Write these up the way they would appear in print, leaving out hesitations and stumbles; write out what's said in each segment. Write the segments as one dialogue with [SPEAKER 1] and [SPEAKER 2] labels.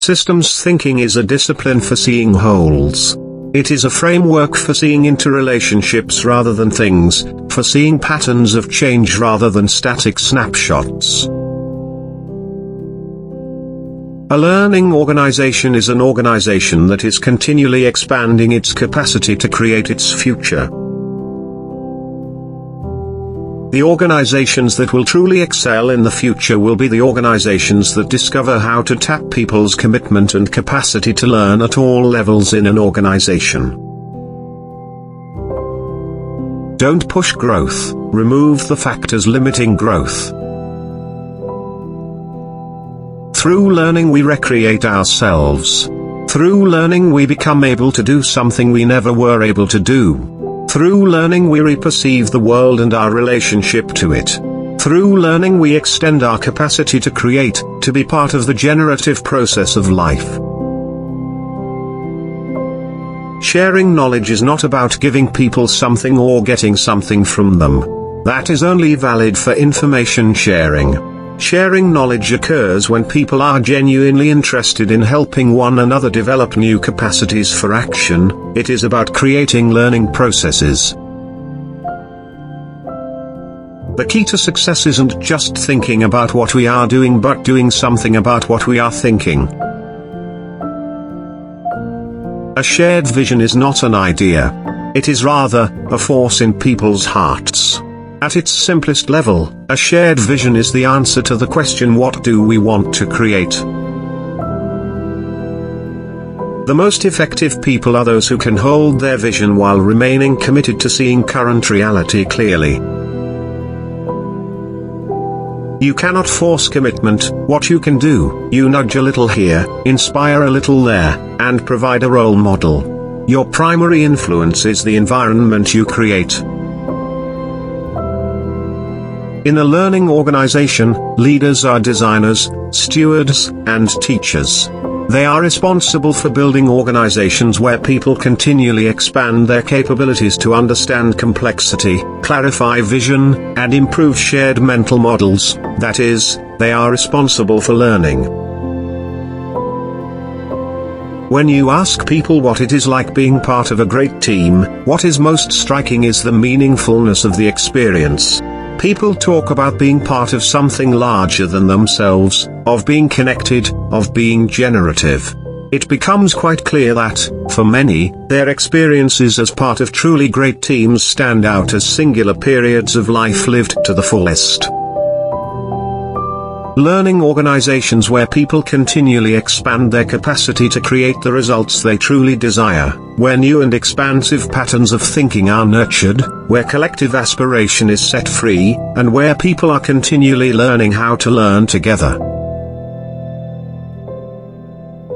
[SPEAKER 1] Systems thinking is a discipline for seeing wholes. It is a framework for seeing interrelationships rather than things, for seeing patterns of change rather than static snapshots. A learning organization is an organization that is continually expanding its capacity to create its future. The organizations that will truly excel in the future will be the organizations that discover how to tap people's commitment and capacity to learn at all levels in an organization. Don't push growth, remove the factors limiting growth. Through learning we recreate ourselves. Through learning we become able to do something we never were able to do. Through learning we reperceive the world and our relationship to it. Through learning we extend our capacity to create, to be part of the generative process of life. Sharing knowledge is not about giving people something or getting something from them. That is only valid for information sharing. Sharing knowledge occurs when people are genuinely interested in helping one another develop new capacities for action. It is about creating learning processes. The key to success isn't just thinking about what we are doing but doing something about what we are thinking. A shared vision is not an idea. It is rather a force in people's hearts. At its simplest level, a shared vision is the answer to the question, what do we want to create? The most effective people are those who can hold their vision while remaining committed to seeing current reality clearly. You cannot force commitment. What you can do, you nudge a little here, inspire a little there, and provide a role model. Your primary influence is the environment you create. In a learning organization, leaders are designers, stewards, and teachers. They are responsible for building organizations where people continually expand their capabilities to understand complexity, clarify vision, and improve shared mental models. That is, they are responsible for learning. When you ask people what it is like being part of a great team, what is most striking is the meaningfulness of the experience. People talk about being part of something larger than themselves, of being connected, of being generative. It becomes quite clear that, for many, their experiences as part of truly great teams stand out as singular periods of life lived to the fullest. Learning organizations where people continually expand their capacity to create the results they truly desire, where new and expansive patterns of thinking are nurtured, where collective aspiration is set free, and where people are continually learning how to learn together.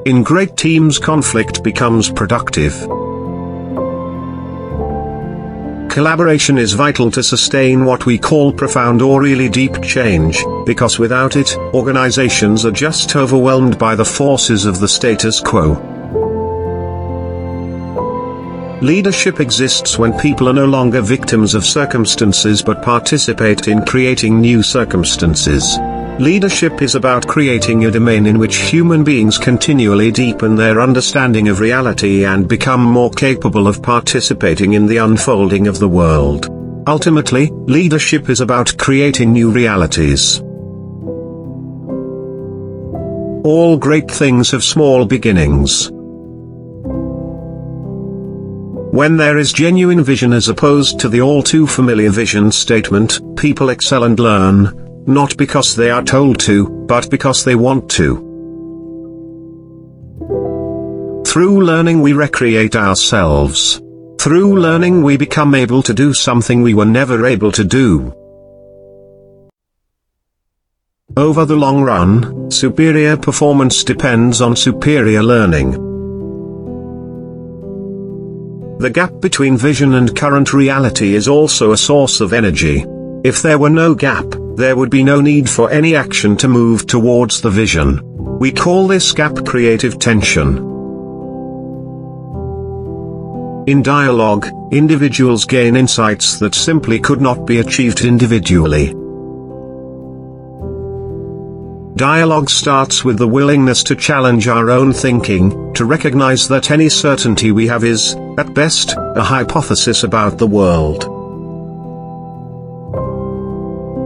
[SPEAKER 1] In great teams, conflict becomes productive. Collaboration is vital to sustain what we call profound or really deep change, because without it, organizations are just overwhelmed by the forces of the status quo. Leadership exists when people are no longer victims of circumstances but participate in creating new circumstances. Leadership is about creating a domain in which human beings continually deepen their understanding of reality and become more capable of participating in the unfolding of the world. Ultimately, leadership is about creating new realities. All great things have small beginnings. When there is genuine vision as opposed to the all-too-familiar vision statement, people excel and learn, not because they are told to, but because they want to. Through learning we recreate ourselves. Through learning we become able to do something we were never able to do. Over the long run, superior performance depends on superior learning. The gap between vision and current reality is also a source of energy. If there were no gap, there would be no need for any action to move towards the vision. We call this gap creative tension. In dialogue, individuals gain insights that simply could not be achieved individually. Dialogue starts with the willingness to challenge our own thinking, to recognize that any certainty we have is, at best, a hypothesis about the world.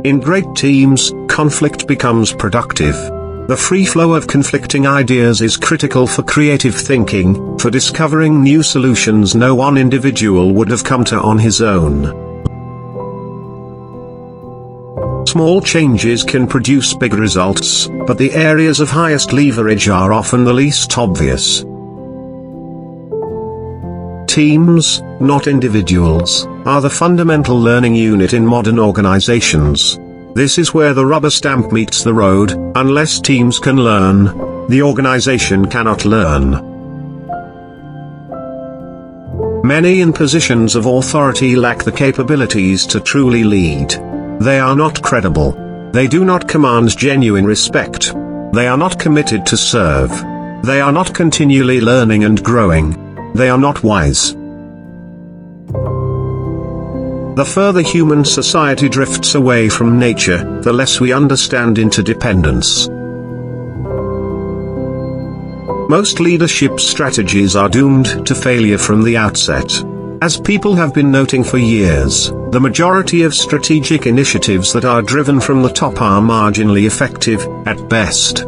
[SPEAKER 1] In great teams, conflict becomes productive. The free flow of conflicting ideas is critical for creative thinking, for discovering new solutions no one individual would have come to on his own. Small changes can produce big results, but the areas of highest leverage are often the least obvious. Teams, not individuals, are the fundamental learning unit in modern organizations. This is where the rubber stamp meets the road. Unless teams can learn, the organization cannot learn. Many in positions of authority lack the capabilities to truly lead. They are not credible. They do not command genuine respect. They are not committed to serve. They are not continually learning and growing. They are not wise. The further human society drifts away from nature, the less we understand interdependence. Most leadership strategies are doomed to failure from the outset. As people have been noting for years, the majority of strategic initiatives that are driven from the top are marginally effective, at best.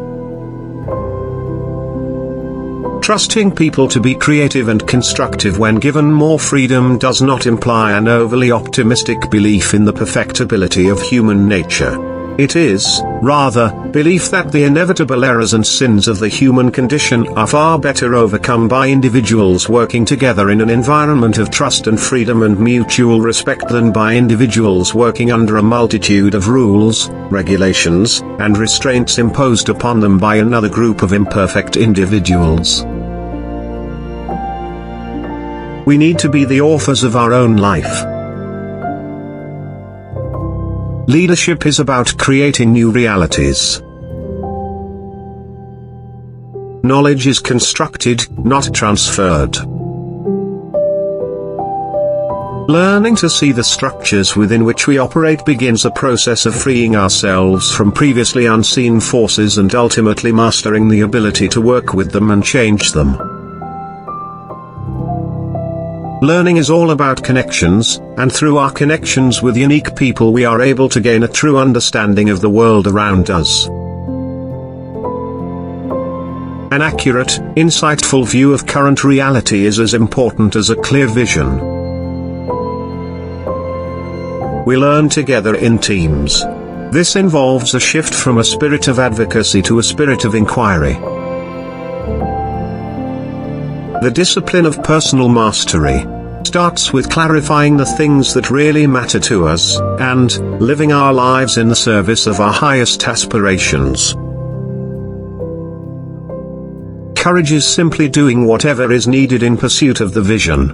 [SPEAKER 1] Trusting people to be creative and constructive when given more freedom does not imply an overly optimistic belief in the perfectibility of human nature. It is, rather, belief that the inevitable errors and sins of the human condition are far better overcome by individuals working together in an environment of trust and freedom and mutual respect than by individuals working under a multitude of rules, regulations, and restraints imposed upon them by another group of imperfect individuals. We need to be the authors of our own life. Leadership is about creating new realities. Knowledge is constructed, not transferred. Learning to see the structures within which we operate begins a process of freeing ourselves from previously unseen forces and ultimately mastering the ability to work with them and change them. Learning is all about connections, and through our connections with unique people we are able to gain a true understanding of the world around us. An accurate, insightful view of current reality is as important as a clear vision. We learn together in teams. This involves a shift from a spirit of advocacy to a spirit of inquiry. The discipline of personal mastery starts with clarifying the things that really matter to us, and living our lives in the service of our highest aspirations. Courage is simply doing whatever is needed in pursuit of the vision.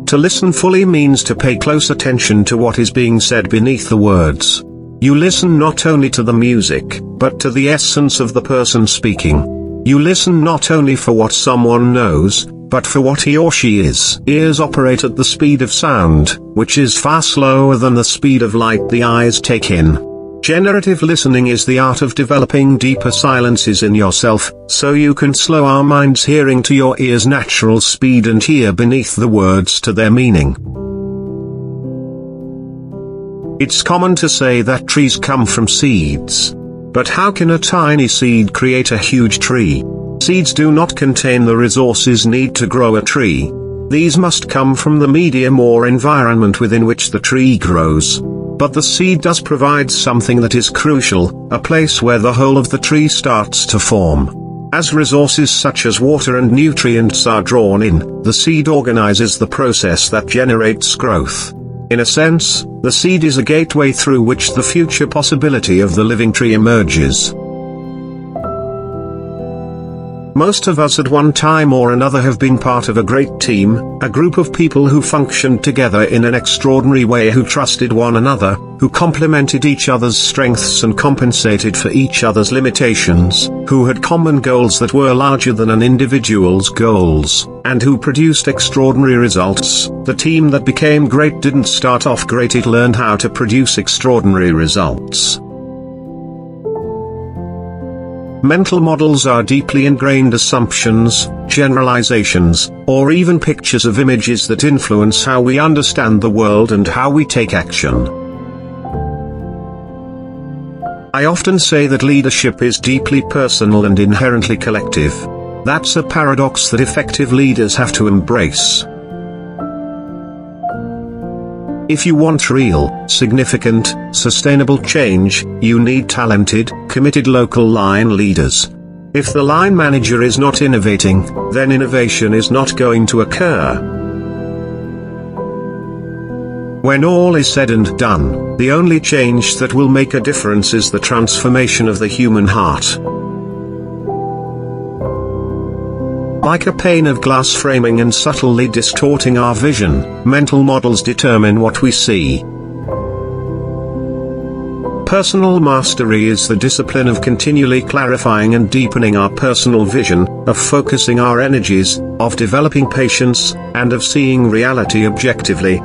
[SPEAKER 1] To listen fully means to pay close attention to what is being said beneath the words. You listen not only to the music, but to the essence of the person speaking. You listen not only for what someone knows, but for what he or she is. Ears operate at the speed of sound, which is far slower than the speed of light the eyes take in. Generative listening is the art of developing deeper silences in yourself, so you can slow our minds' hearing to your ears' natural speed and hear beneath the words to their meaning. It's common to say that trees come from seeds. But how can a tiny seed create a huge tree? Seeds do not contain the resources needed to grow a tree. These must come from the medium or environment within which the tree grows. But the seed does provide something that is crucial, a place where the whole of the tree starts to form. As resources such as water and nutrients are drawn in, the seed organizes the process that generates growth. In a sense, the seed is a gateway through which the future possibility of the living tree emerges. Most of us at one time or another have been part of a great team, a group of people who functioned together in an extraordinary way, who trusted one another, who complemented each other's strengths and compensated for each other's limitations, who had common goals that were larger than an individual's goals, and who produced extraordinary results. The team that became great didn't start off great, it learned how to produce extraordinary results. Mental models are deeply ingrained assumptions, generalizations, or even pictures of images that influence how we understand the world and how we take action. I often say that leadership is deeply personal and inherently collective. That's a paradox that effective leaders have to embrace. If you want real, significant, sustainable change, you need talented, committed local line leaders. If the line manager is not innovating, then innovation is not going to occur. When all is said and done, the only change that will make a difference is the transformation of the human heart. Like a pane of glass framing and subtly distorting our vision, mental models determine what we see. Personal mastery is the discipline of continually clarifying and deepening our personal vision, of focusing our energies, of developing patience, and of seeing reality objectively.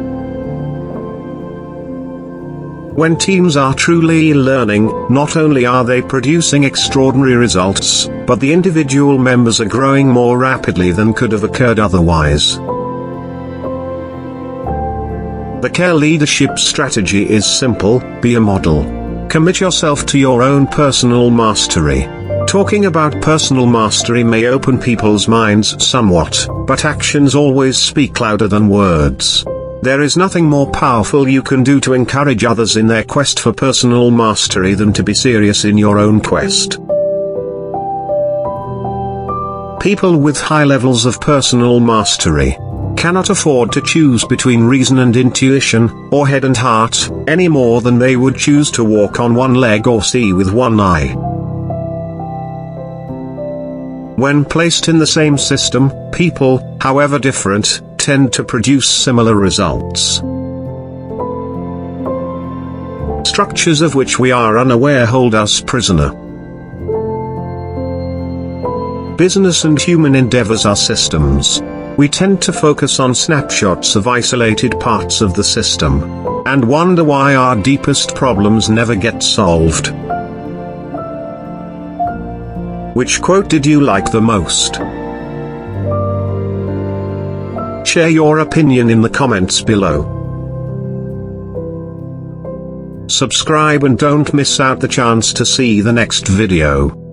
[SPEAKER 1] When teams are truly learning, not only are they producing extraordinary results, but the individual members are growing more rapidly than could have occurred otherwise. The CARE leadership strategy is simple: be a model. Commit yourself to your own personal mastery. Talking about personal mastery may open people's minds somewhat, but actions always speak louder than words. There is nothing more powerful you can do to encourage others in their quest for personal mastery than to be serious in your own quest. People with high levels of personal mastery cannot afford to choose between reason and intuition, or head and heart, any more than they would choose to walk on one leg or see with one eye. When placed in the same system, people, however different, tend to produce similar results. Structures of which we are unaware hold us prisoner. Business and human endeavors are systems. We tend to focus on snapshots of isolated parts of the system, and wonder why our deepest problems never get solved. Which quote did you like the most? Share your opinion in the comments below. Subscribe and don't miss out the chance to see the next video.